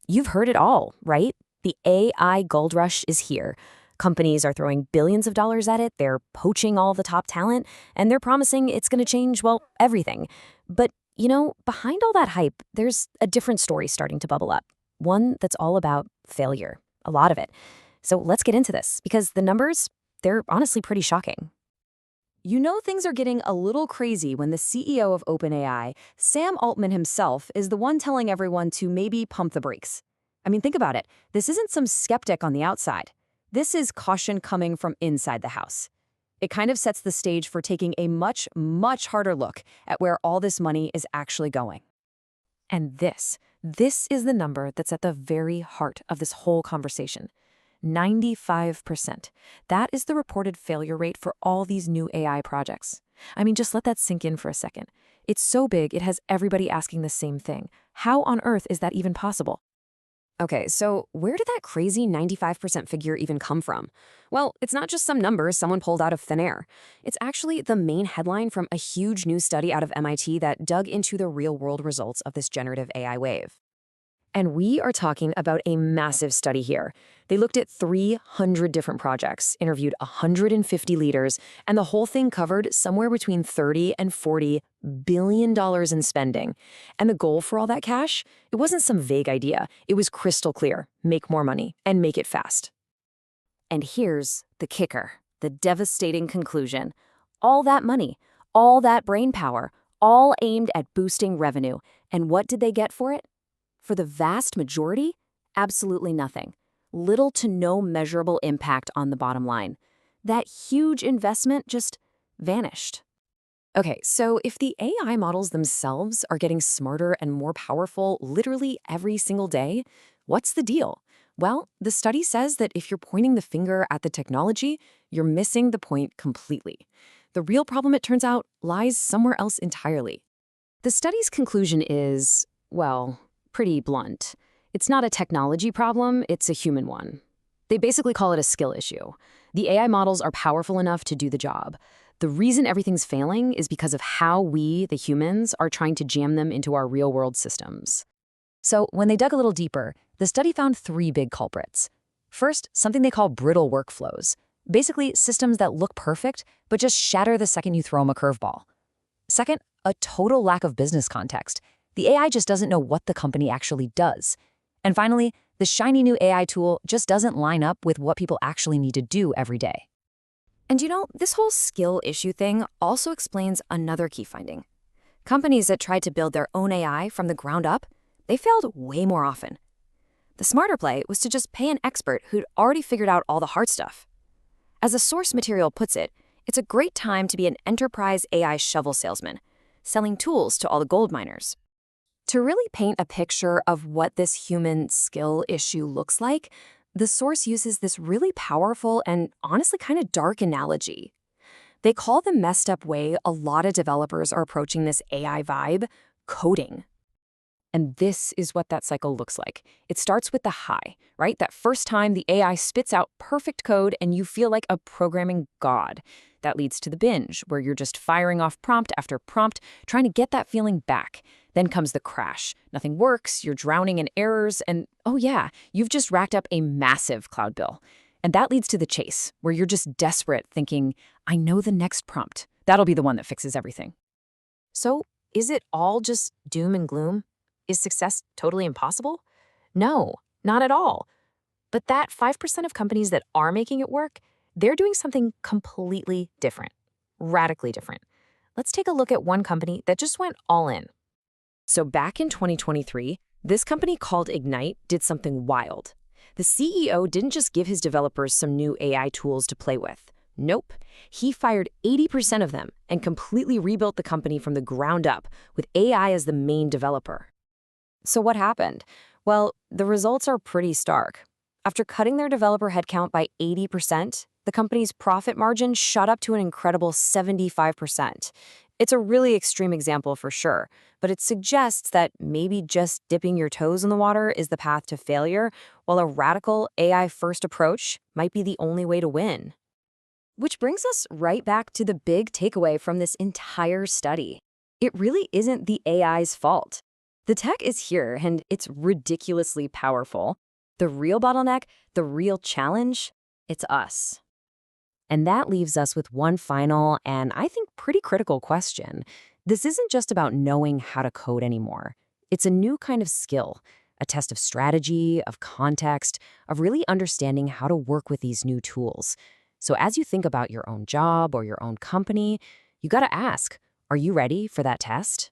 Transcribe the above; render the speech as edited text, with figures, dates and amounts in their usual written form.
You've heard it all, right? The AI gold rush is here. Companies are throwing billions of dollars at it, they're poaching all the top talent, and they're promising it's going to change, well, everything. But, behind all that hype, there's a different story starting to bubble up. One that's all about failure, a lot of it. So let's get into this, because the numbers, they're honestly pretty shocking. You know things are getting a little crazy when the CEO of OpenAI, Sam Altman himself, is the one telling everyone to maybe pump the brakes. I mean, think about it. This isn't some skeptic on the outside. This is caution coming from inside the house. It kind of sets the stage for taking a much, much harder look at where all this money is actually going. And this is the number that's at the very heart of this whole conversation. 95%. That is the reported failure rate for all these new AI projects. I mean, just let that sink in for a second. It's so big, it has everybody asking the same thing. How on earth is that even possible? Okay, so where did that crazy 95% figure even come from? Well, it's not just some numbers someone pulled out of thin air. It's actually the main headline from a huge new study out of MIT that dug into the real-world results of this generative AI wave. And we are talking about a massive study here. They looked at 300 different projects, interviewed 150 leaders, and the whole thing covered somewhere between $30 and $40 billion in spending. And the goal for all that cash? It wasn't some vague idea. It was crystal clear. Make more money, and make it fast. And here's the kicker, the devastating conclusion. All that money, all that brain power, all aimed at boosting revenue. And what did they get for it? For the vast majority, absolutely nothing. Little to no measurable impact on the bottom line. That huge investment just vanished. Okay, so if the AI models themselves are getting smarter and more powerful literally every single day, what's the deal? Well, the study says that if you're pointing the finger at the technology, you're missing the point completely. The real problem, it turns out, lies somewhere else entirely. The study's conclusion is, well, pretty blunt. It's not a technology problem, it's a human one. They basically call it a skill issue. The AI models are powerful enough to do the job. The reason everything's failing is because of how we, the humans, are trying to jam them into our real-world systems. So when they dug a little deeper, the study found three big culprits. First, something they call brittle workflows. Basically, systems that look perfect, but just shatter the second you throw them a curveball. Second, a total lack of business context. The AI just doesn't know what the company actually does. And finally, the shiny new AI tool just doesn't line up with what people actually need to do every day. And this whole skill issue thing also explains another key finding. Companies that tried to build their own AI from the ground up, they failed way more often. The smarter play was to just pay an expert who'd already figured out all the hard stuff. As the source material puts it, it's a great time to be an enterprise AI shovel salesman, selling tools to all the gold miners. To really paint a picture of what this human skill issue looks like, the source uses this really powerful and honestly kind of dark analogy. They call the messed up way a lot of developers are approaching this AI vibe coding. And this is what that cycle looks like. It starts with the high, right? That first time the AI spits out perfect code and you feel like a programming god. That leads to the binge, where you're just firing off prompt after prompt, trying to get that feeling back. Then comes the crash. Nothing works, you're drowning in errors, and oh yeah, you've just racked up a massive cloud bill. And that leads to the chase, where you're just desperate, thinking, I know the next prompt. That'll be the one that fixes everything. So, is it all just doom and gloom? Is success totally impossible? No, not at all. But that 5% of companies that are making it work, they're doing something completely different, radically different. Let's take a look at one company that just went all in. So back in 2023, this company called Ignite did something wild. The CEO didn't just give his developers some new AI tools to play with. Nope. He fired 80% of them and completely rebuilt the company from the ground up with AI as the main developer. So what happened? Well, the results are pretty stark. After cutting their developer headcount by 80%, the company's profit margin shot up to an incredible 75%. It's a really extreme example for sure, but it suggests that maybe just dipping your toes in the water is the path to failure, while a radical AI-first approach might be the only way to win. Which brings us right back to the big takeaway from this entire study. It really isn't the AI's fault. The tech is here, and it's ridiculously powerful. The real bottleneck, the real challenge, it's us. And that leaves us with one final and I think pretty critical question. This isn't just about knowing how to code anymore. It's a new kind of skill, a test of strategy, of context, of really understanding how to work with these new tools. So as you think about your own job or your own company, you got to ask, are you ready for that test?